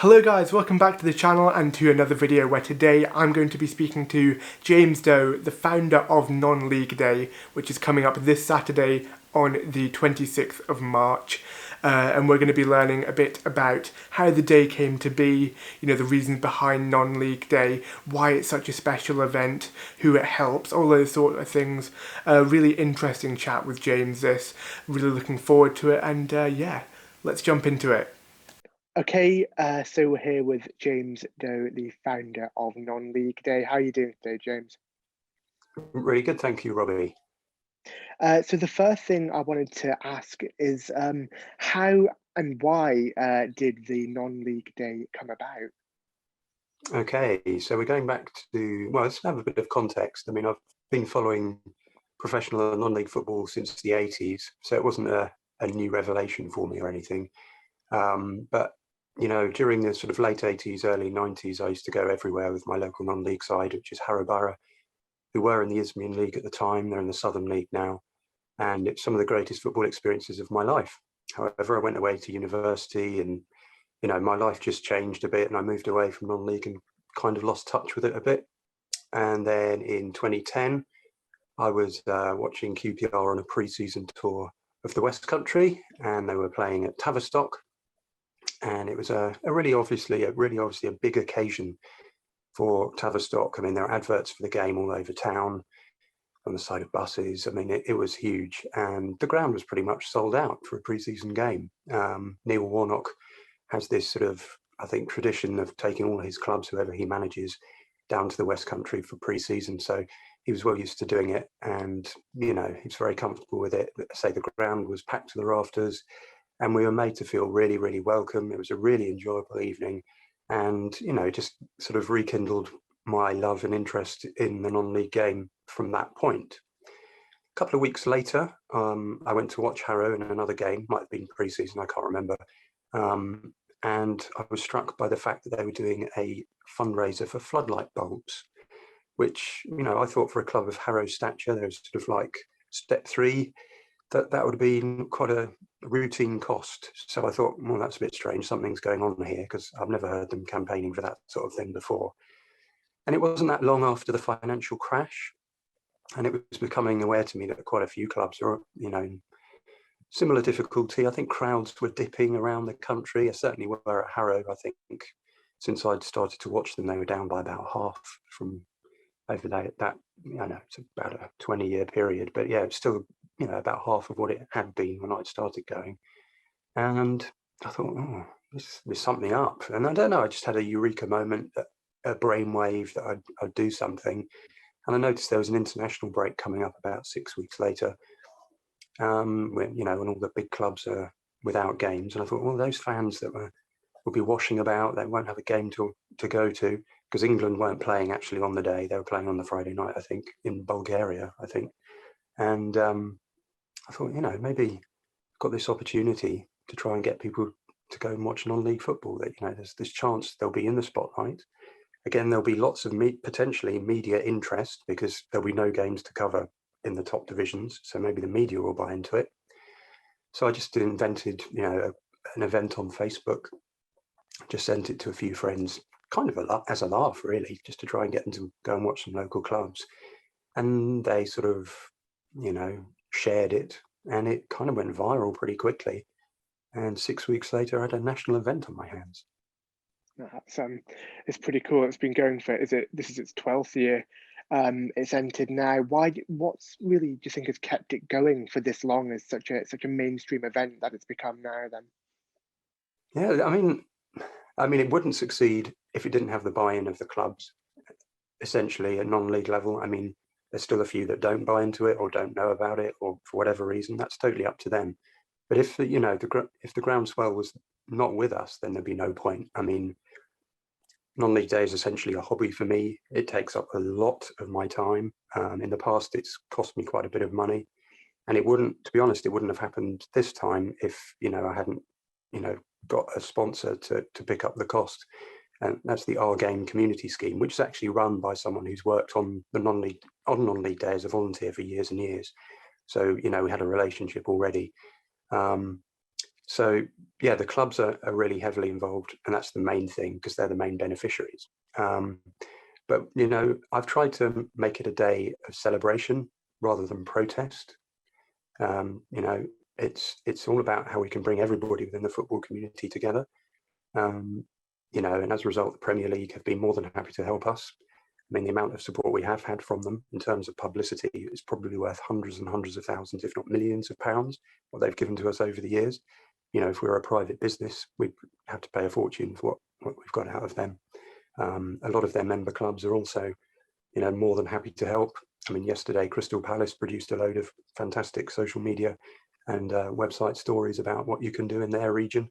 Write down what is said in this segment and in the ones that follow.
Hello guys, welcome back to the channel and to another video where today I'm going to be speaking to James Doe, the founder of Non-League Day, which is coming up this Saturday on the 26th of March. And we're going to be learning a bit about how the day came to be, the reasons behind Non-League Day, why it's such a special event, who it helps, all those sort of things. Really interesting chat with James this, really looking forward to it, and yeah, let's jump into it. Okay, so we're here with James Doe, the founder of Non-League Day. How are you doing today, James? Really good, thank you, Robbie. So the first thing I wanted to ask is how and why did the Non-League Day come about? Okay, so we're going back to, well, let's have a bit of context. I mean, I've been following professional and non-league football since the 80s, so it wasn't a new revelation for me or anything. But, during the sort of late 80s, early 90s, I used to go everywhere with my local non-league side, which is Harrow Borough, who were in the Isthmian League at the time. They're in the Southern League now, and it's some of the greatest football experiences of my life. However, I went away to university and my life just changed a bit and I moved away from non-league and kind of lost touch with it a bit. And then in 2010, I was watching QPR on a pre-season tour of the West Country, and they were playing at Tavistock. And it was a really obviously a big occasion for Tavistock. I mean, there are adverts for the game all over town, on the side of buses. I mean, it was huge, and the ground was pretty much sold out for a pre-season game. Neil Warnock has this sort of, I think, tradition of taking all his clubs, whoever he manages, down to the West Country for pre-season. So he was well used to doing it, and he's very comfortable with it. Say the ground was packed to the rafters, and we were made to feel really, really welcome. It was a really enjoyable evening, and just sort of rekindled my love and interest in the non-league game from that point. A couple of weeks later, I went to watch Harrow in another game, might have been pre-season, I can't remember. And I was struck by the fact that they were doing a fundraiser for floodlight bulbs, which, I thought for a club of Harrow's stature, there's sort of like step three, that would have been quite a routine cost. So I thought, well, that's a bit strange. Something's going on here, because I've never heard them campaigning for that sort of thing before. And it wasn't that long after the financial crash, and it was becoming aware to me that quite a few clubs are, in similar difficulty. I think crowds were dipping around the country. I certainly were at Harrow. I think since I'd started to watch them, they were down by about half from over that. I know it's about a 20-year period, but yeah, it's still about half of what it had been when I'd started going. And I thought, oh, there's something up. And I don't know, I just had a eureka moment, a brainwave that I'd do something. And I noticed there was an international break coming up about 6 weeks later, when all the big clubs are without games. And I thought, well, those fans that will be washing about, they won't have a game to go to, because England weren't playing actually on the day. They were playing on the Friday night, I think, in Bulgaria, I think. And I thought, maybe I've got this opportunity to try and get people to go and watch non-league football, that, there's this chance they'll be in the spotlight. Again, there'll be lots of potentially media interest, because there'll be no games to cover in the top divisions. So maybe the media will buy into it. So I just invented, an event on Facebook, just sent it to a few friends, kind of as a laugh, really, just to try and get them to go and watch some local clubs. And they sort of, shared it, and it kind of went viral pretty quickly. And 6 weeks later, I had a national event on my hands. That's it's pretty cool. It's been going for, this is its 12th year. It's entered now. What's really, do you think, has kept it going for this long as such a mainstream event that it's become now then? Yeah, I mean, it wouldn't succeed if it didn't have the buy-in of the clubs, essentially at non-league level. I mean, there's still a few that don't buy into it or don't know about it, or for whatever reason. That's totally up to them. But if if the groundswell was not with us, then there'd be no point. I mean, non-league day is essentially a hobby for me. It takes up a lot of my time. In the past, it's cost me quite a bit of money, and it wouldn't, to be honest, it wouldn't have happened this time if I hadn't got a sponsor to pick up the cost. And that's the Our Game community scheme, which is actually run by someone who's worked on the non-league day as a volunteer for years and years. So we had a relationship already. So yeah, the clubs are really heavily involved, and that's the main thing because they're the main beneficiaries. But I've tried to make it a day of celebration rather than protest. Um, you know, it's all about how we can bring everybody within the football community together. Um, and as a result, the Premier League have been more than happy to help us. I mean, the amount of support we have had from them in terms of publicity is probably worth hundreds and hundreds of thousands, if not millions of pounds, what they've given to us over the years. If we were a private business, we'd have to pay a fortune for what we've got out of them. A lot of their member clubs are also, more than happy to help. I mean, yesterday, Crystal Palace produced a load of fantastic social media and website stories about what you can do in their region.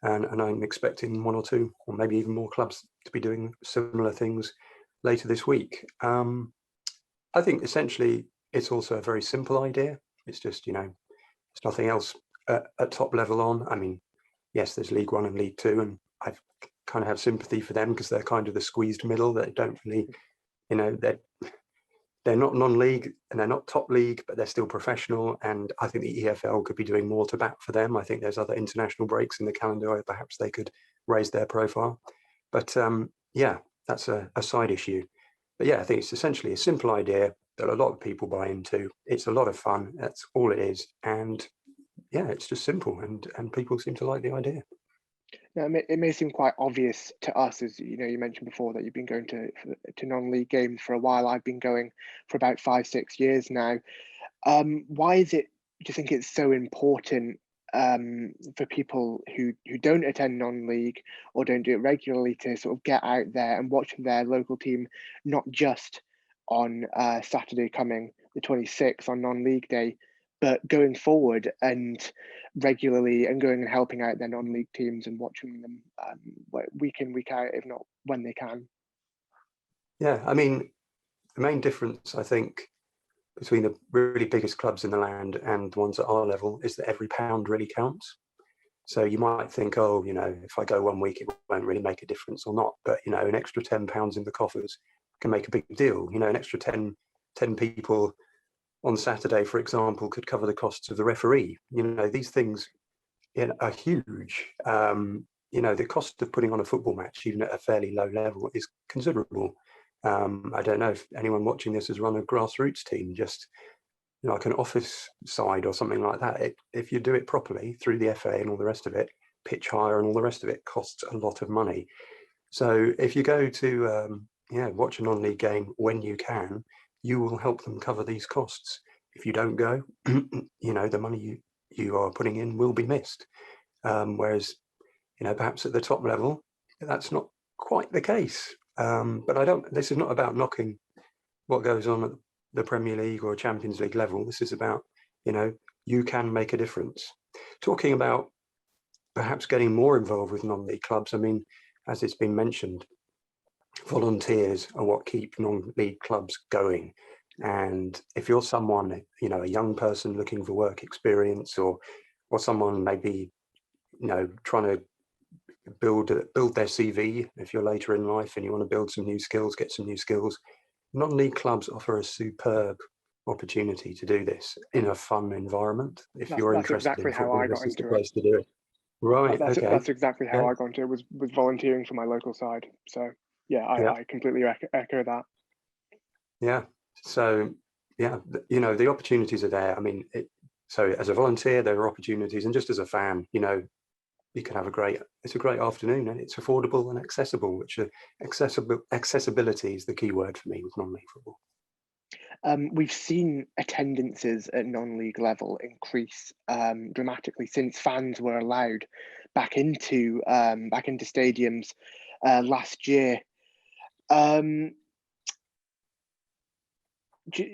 And I'm expecting one or two, or maybe even more clubs to be doing similar things later this week. I think essentially it's also a very simple idea. It's just, there's nothing else at top level on. I mean, yes, there's League One and League Two, and I kind of have sympathy for them because they're kind of the squeezed middle. They don't really, they're not non-league and they're not top league, but they're still professional. And I think the EFL could be doing more to bat for them. I think there's other international breaks in the calendar where perhaps they could raise their profile. But yeah, that's a side issue. But yeah, I think it's essentially a simple idea that a lot of people buy into. It's a lot of fun. That's all it is. And yeah, it's just simple, and people seem to like the idea. Now, it may seem quite obvious to us, as you mentioned before that you've been going to non-league games for a while. I've been going for about 5-6 years now. Why is it? Do you think it's so important for people who don't attend non-league or don't do it regularly to sort of get out there and watch their local team, not just on Saturday coming the 26th on non-league day, but going forward and regularly, and going and helping out their non-league teams and watching them week in, week out, if not when they can? Yeah, I mean, the main difference, I think, between the really biggest clubs in the land and the ones at our level is that every pound really counts. So you might think, oh, if I go 1 week, it won't really make a difference or not. But, an extra £10 in the coffers can make a big deal. An extra 10 people on Saturday, for example, could cover the costs of the referee. These things are huge. The cost of putting on a football match, even at a fairly low level, is considerable. I don't know if anyone watching this has run a grassroots team, just like an office side or something like that. If you do it properly through the FA and all the rest of it, pitch hire and all the rest of it costs a lot of money. So if you go to watch a non-league game when you can, you will help them cover these costs. If you don't go, the money you are putting in will be missed. Whereas, perhaps at the top level, that's not quite the case. But this is not about knocking what goes on at the Premier League or Champions League level. This is about, you can make a difference. Talking about perhaps getting more involved with non-league clubs, I mean, as it's been mentioned, volunteers are what keep non-league clubs going. And if you're someone, a young person looking for work experience, or someone maybe, trying to build their CV, if you're later in life and you want to build some new skills, get some new skills, non-league clubs offer a superb opportunity to do this in a fun environment. If you're interested exactly in football, this is the place to do it. Right. That's, okay. That's exactly how I got into it, was volunteering for my local side. So yeah, I completely echo that. Yeah. So yeah, the opportunities are there. I mean, so as a volunteer, there are opportunities, and just as a fan, you can have it's a great afternoon, and it's affordable and accessible, which accessibility is the key word for me with non-league football. We've seen attendances at non-league level increase dramatically since fans were allowed back into stadiums last year.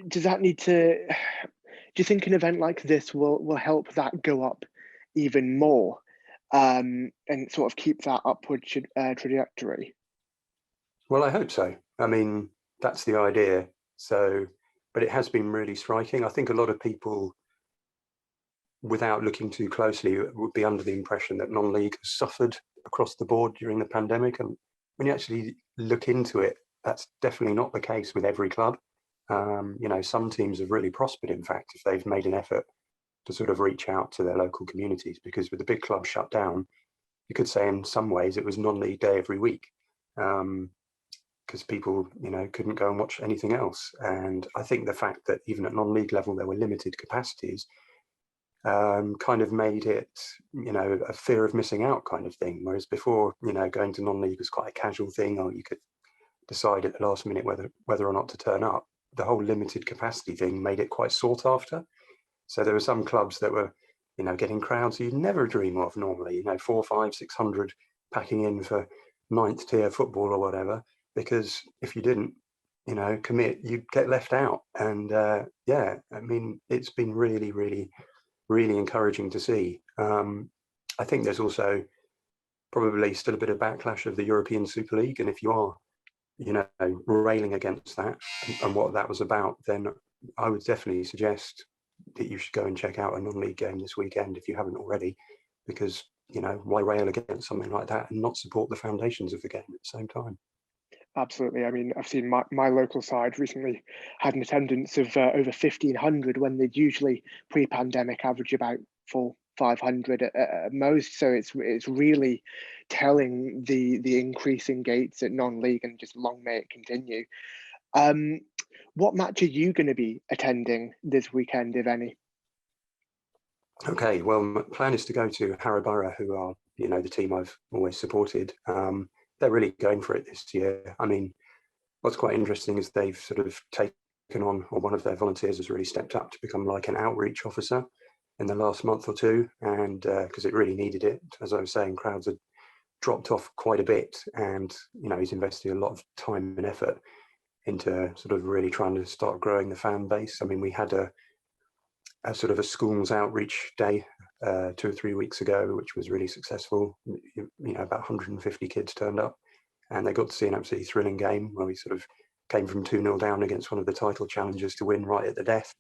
Does that need to? Do you think an event like this will help that go up even more, and sort of keep that upward trajectory? Well, I hope so. I mean, that's the idea. So, but it has been really striking. I think a lot of people, without looking too closely, would be under the impression that non-league has suffered across the board during the pandemic. And when you actually look into it, that's definitely not the case with every club. Some teams have really prospered, in fact, if they've made an effort to sort of reach out to their local communities, because with the big clubs shut down, you could say in some ways it was non-league day every week, because people, couldn't go and watch anything else. And I think the fact that even at non-league level there were limited capacities kind of made it, a fear of missing out kind of thing. Whereas before, going to non-league was quite a casual thing, or you could decide at the last minute whether or not to turn up. The whole limited capacity thing made it quite sought after. So there were some clubs that were, getting crowds you'd never dream of normally, 400, 500, 600 packing in for ninth tier football or whatever, because if you didn't, commit, you'd get left out. And it's been really, really, really encouraging to see. I think there's also probably still a bit of backlash of the European Super League. And if you are, railing against that and what that was about, then I would definitely suggest that you should go and check out a non-league game this weekend if you haven't already, because, why rail against something like that and not support the foundations of the game at the same time? Absolutely. I mean, I've seen my local side recently had an attendance of over 1,500 when they'd usually pre-pandemic average about 500 at most. So it's really telling the increase in gates at non-league, and just long may it continue. What match are you going to be attending this weekend, if any? Okay, well, my plan is to go to Harrow Borough, who are, the team I've always supported. They're really going for it this year. I mean, what's quite interesting is they've sort of taken on, or one of their volunteers has really stepped up to become like an outreach officer in the last month or two, and because it really needed it. As I was saying, crowds had dropped off quite a bit, and he's invested a lot of time and effort into sort of really trying to start growing the fan base. I mean, we had a sort of a schools outreach day 2 or 3 weeks ago, which was really successful. About 150 kids turned up, and they got to see an absolutely thrilling game where we sort of came from 2-0 down against one of the title challengers to win right at the death.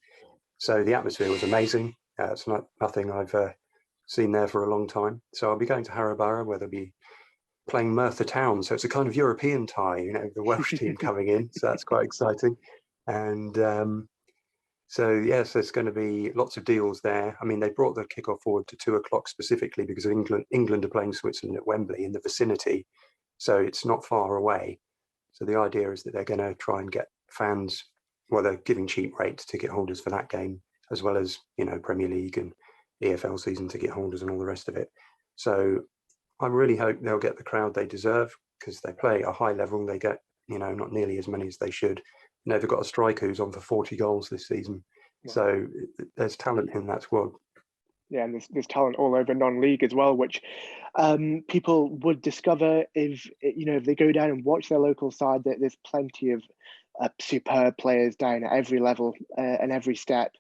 So the atmosphere was amazing. It's nothing I've seen there for a long time. So I'll be going to Harrow Borough, where they'll be playing Merthyr Town. So it's a kind of European tie, the Welsh team coming in. So that's quite exciting. And so yes, there's going to be lots of deals there. I mean, they brought the kickoff forward to 2:00 specifically because of England are playing Switzerland at Wembley in the vicinity. So it's not far away. So the idea is that they're going to try and get fans, well, they're giving cheap rates to ticket holders for that game, as well as, Premier League and EFL season ticket holders and all the rest of it. So I really hope they'll get the crowd they deserve, because they play at a high level. They get, not nearly as many as they should. They've got a striker who's on for 40 goals this season. Yeah. So there's talent in that squad. Yeah, and there's talent all over non-league as well, which people would discover if they go down and watch their local side. That there's plenty of superb players down at every level and every step.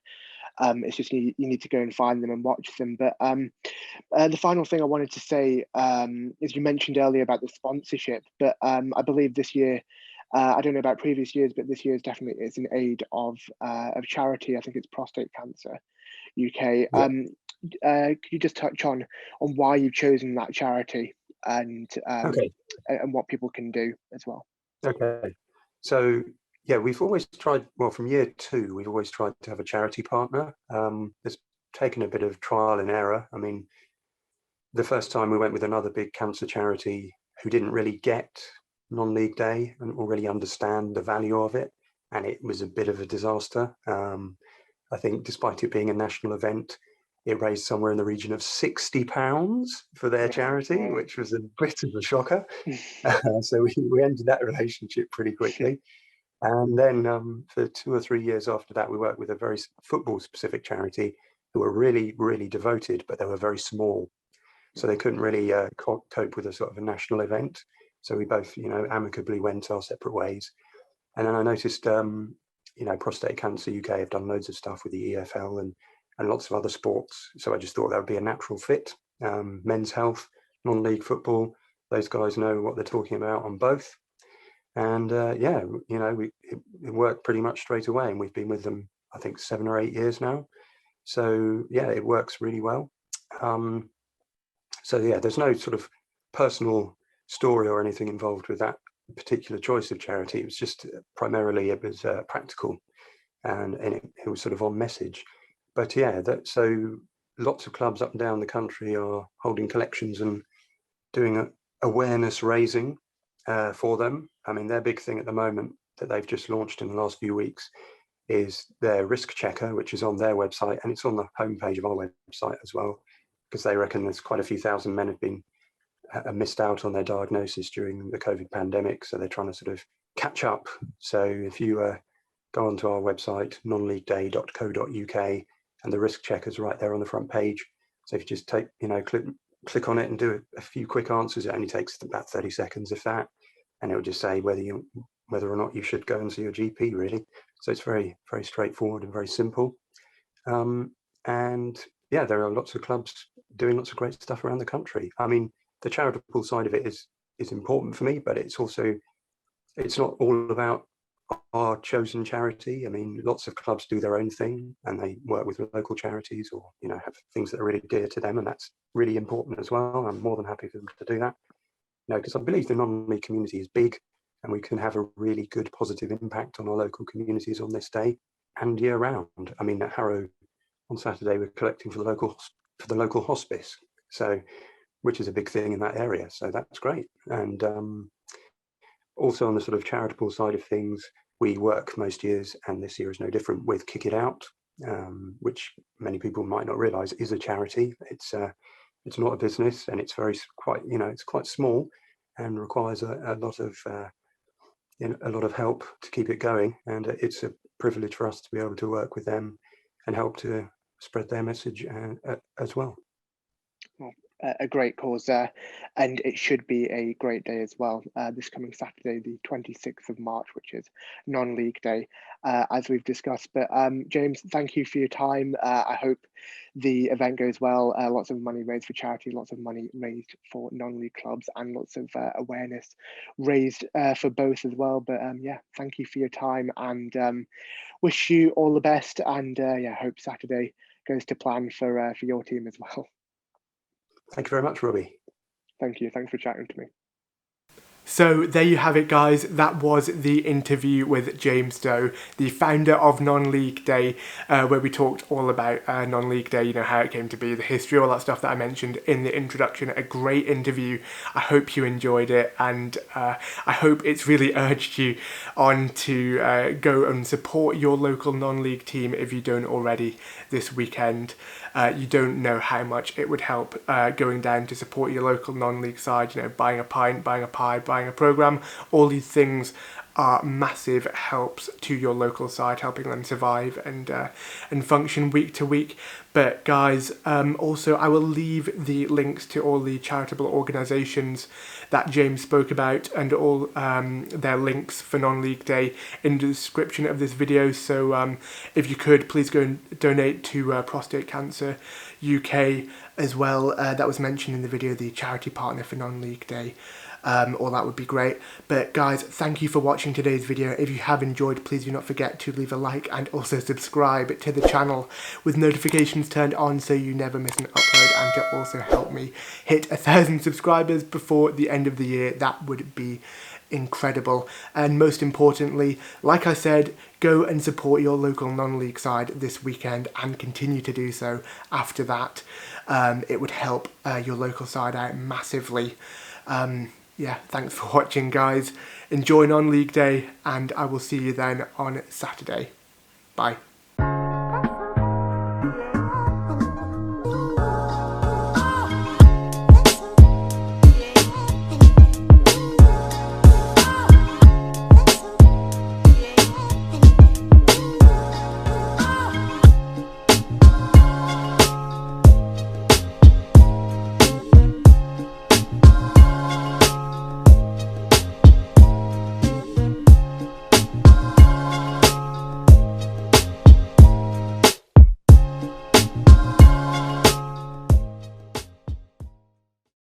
It's just you need to go and find them and watch them. But the final thing I wanted to say is, you mentioned earlier about the sponsorship, but I believe this year, I don't know about previous years, but this year is in aid of charity. I think it's Prostate Cancer UK. Yeah. Could you just touch on why you've chosen that charity and what people can do as well? Okay, so yeah, we've always tried, well, from year 2, we've always tried to have a charity partner. It's taken a bit of trial and error. I mean, the first time we went with another big cancer charity who didn't really get non-league day and really understand the value of it, and it was a bit of a disaster. I think despite it being a national event, it raised somewhere in the region of £60 for their charity, which was a bit of a shocker. So we ended that relationship pretty quickly. And then for 2 or 3 years after that, we worked with a very football-specific charity who were really, really devoted, but they were very small. So they couldn't really cope with a sort of a national event. So we both, amicably went our separate ways. And then I noticed, Prostate Cancer UK have done loads of stuff with the EFL and lots of other sports. So I just thought that would be a natural fit. Men's health, non-league football, those guys know what they're talking about on both. And it worked pretty much straight away. And we've been with them, I think, 7 or 8 years now. So yeah, it works really well. So yeah, there's no sort of personal story or anything involved with that particular choice of charity. It was just primarily, it was practical, and it was sort of on message. But yeah, so lots of clubs up and down the country are holding collections and doing awareness raising for them. I mean, their big thing at the moment that they've just launched in the last few weeks is their risk checker, which is on their website, and it's on the homepage of our website as well, because they reckon there's quite a few thousand men have been missed out on their diagnosis during the COVID pandemic, so they're trying to sort of catch up. So if you go onto our website, nonleagueday.co.uk, and the risk checker's right there on the front page. So if you just click on it and do a few quick answers, it only takes about 30 seconds, if that, and it will just say whether or not you should go and see your GP, really. So it's very, very straightforward and very simple. And yeah, there are lots of clubs doing lots of great stuff around the country. I mean, the charitable side of it is important for me, but it's not all about our chosen charity. I mean, lots of clubs do their own thing and they work with local charities, or have things that are really dear to them, and that's really important as well. I'm more than happy for them to do that, because I believe the non-league community is big, and we can have a really good positive impact on our local communities on this day and year round. I mean, at Harrow on Saturday we're collecting for the local hospice, so which is a big thing in that area, so that's great. And also on the sort of charitable side of things, we work most years, and this year is no different, with Kick It Out, which many people might not realise is a charity. It's not a business, and it's it's quite small and requires a lot of help to keep it going. And it's a privilege for us to be able to work with them and help to spread their message as well. A great cause there, and it should be a great day as well, this coming Saturday, the 26th of March, which is non-league day, as we've discussed. But James, thank you for your time. I hope the event goes well. Lots of money raised for charity, lots of money raised for non-league clubs, and lots of awareness raised for both as well. But yeah, thank you for your time, and wish you all the best, and yeah, hope Saturday goes to plan for your team as well. Thank you very much, Robbie. Thank you. Thanks for chatting to me. So there you have it, guys. That was the interview with James Doe, the founder of Non-League Day, where we talked all about Non-League Day, how it came to be, the history, all that stuff that I mentioned in the introduction. A great interview. I hope you enjoyed it, and I hope it's really urged you on to go and support your local non-league team if you don't already this weekend. You don't know how much it would help going down to support your local non-league side, buying a pint, buying a pie, buying a programme. All these things are massive helps to your local side, helping them survive and function week to week. But guys, also I will leave the links to all the charitable organisations that James spoke about, and all their links for Non-League Day in the description of this video. So if you could, please go and donate to Prostate Cancer UK as well. That was mentioned in the video, the charity partner for Non-League Day. Or that would be great. But guys, thank you for watching today's video. If you have enjoyed, please do not forget to leave a like and also subscribe to the channel with notifications turned on so you never miss an upload, and to also help me hit 1,000 subscribers before the end of the year. That would be incredible. And most importantly, like I said, go and support your local non-league side this weekend and continue to do so after that. It would help your local side out massively. Yeah, thanks for watching, guys. Enjoy Non-League Day, and I will see you then on Saturday. Bye.